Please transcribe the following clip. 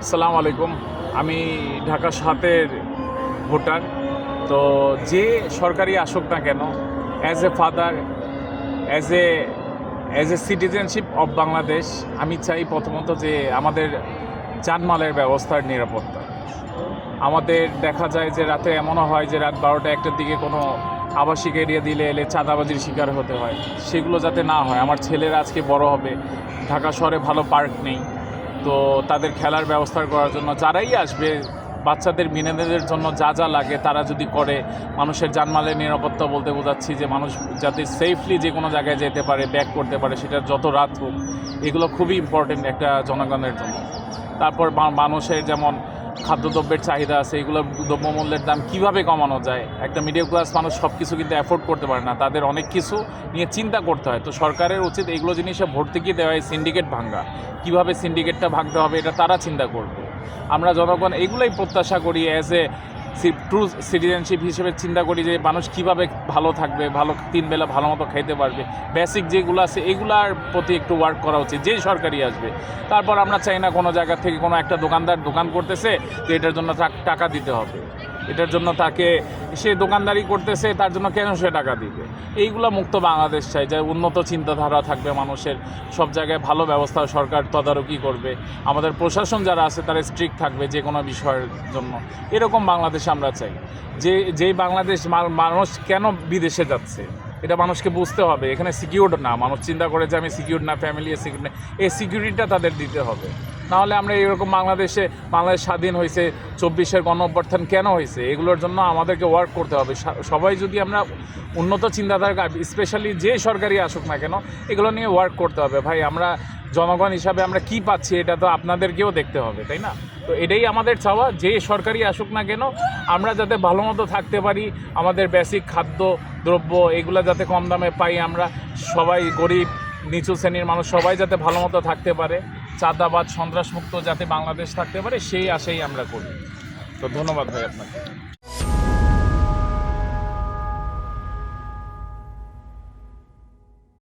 আসসালামু আলাইকুম। আমি ঢাকা ৭-এর ভোটার। তো যে সরকারি আসুক না কেন, as a father, as a citizenship of Bangladesh, আমি চাই প্রথমত যে আমাদের জানমালের ব্যবস্থার নিরাপত্তা। আমাদের দেখা যায় যে রাতে এমনও হয় যে রাত ১২টা-১টার দিকে কোনো আবাসিক এরিয়া দিলে এলে চাঁদাবাজির শিকার হতে হয়। সেগুলো যাতে না হয়। আমার ছেলেরা আজকে বড় হবে, ঢাকা শহরে ভালো পার্ক নেই, তো তাদের খেলার ব্যবস্থা করার জন্য যারাই আসবে বাচ্চাদের বিনোদনের জন্য যা যা লাগে তারা যদি করে, মানুষের জানমালের নিরাপত্তা বলতে বোঝাচ্ছি যে মানুষ যাতে সেফলি যে কোনো জায়গায় যেতে পারে, ব্যাক করতে পারে, সেটা যত রাত হোক, এগুলো খুবই ইম্পর্টেন্ট একটা জনগণের জন্য। তারপর মানুষের যেমন খাদ্যদ্রব্যের চাহিদা আছে, এগুলো দ্রব্যমূল্যের দাম কীভাবে কমানো যায়। একটা মিডল ক্লাস মানুষ সব কিছু কিন্তু অ্যাফোর্ড করতে পারে না, তাদের অনেক কিছু নিয়ে চিন্তা করতে হয়। তো সরকারের উচিত এইগুলো জিনিসে ভর্তুকি দেওয়া, হয় সিন্ডিকেট ভাঙ্গা, কীভাবে সিন্ডিকেটটা ভাঙতে হবে এটা তারা চিন্তা করবে। আমরা জনগণ এইগুলোই প্রত্যাশা করি, অ্যাজ এ ট্রু সিটিজেনশিপ হিসেবে চিন্তা করি যে মানুষ কীভাবে ভালো থাকবে, ভালো 3 বেলা ভালো মতো খাইতে পারবে, বেসিক যেগুলো আছে এগুলার প্রতি একটু ওয়ার্ক করা উচিত যেই সরকারই আসবে। তারপর আমরা চাই না কোনো জায়গা থেকে কোনো একটা দোকানদার দোকান করতেছে যে এটার জন্য টাকা দিতে হবে, এটার জন্য তাকে সে দোকানদারি করতেছে, তার জন্য কেন সে টাকা দিবে। এইগুলো মুক্ত বাংলাদেশ চাই, যে উন্নত চিন্তাধারা থাকবে মানুষের, সব জায়গায় ভালো ব্যবস্থা সরকার তদারকি করবে, আমাদের প্রশাসন যারা আছে তারা স্ট্রিক্ট থাকবে যে কোনো বিষয়ের জন্য। এরকম বাংলাদেশ আমরা চাই। যেই বাংলাদেশ, মানুষ কেন বিদেশে যাচ্ছে এটা মানুষকে বুঝতে হবে। এখানে সিকিউরড না, মানুষ চিন্তা করে যে আমি সিকিউর না, ফ্যামিলি সিকিউর না, এই সিকিউরিটিটা তাদের দিতে হবে। নাহলে আমরা এরকম বাংলাদেশ স্বাধীন হয়েছে, 24-এর গণঅভ্যুত্থান কেন হয়েছে, এগুলোর জন্য আমাদেরকে ওয়ার্ক করতে হবে। সবাই যদি আমরা উন্নত চিন্তাধারা, স্পেশালি যে সরকারি আসুক না কেন, এগুলো নিয়ে ওয়ার্ক করতে হবে। ভাই, আমরা জনগণ হিসাবে আমরা কি পাচ্ছি এটা তো আপনাদেরকেও দেখতে হবে, তাই না? তো এটাই আমাদের চাওয়া, যে সরকারি আসুক না কেন আমরা যাতে ভালো মতো থাকতে পারি, আমাদের বেসিক খাদ্য দ্রব্য এগুলো যাতে কম দামে পাই, আমরা সবাই গরিব নিচু শ্রেণীর মানুষ সবাই যাতে ভালো মতো থাকতে পারে, চাঁদাবাদ সন্ত্রাসমুক্ত যাতে বাংলাদেশ থাকতে পারে, সেই আশাই আমরা করি। তো ধন্যবাদ ভাই আপনাকে।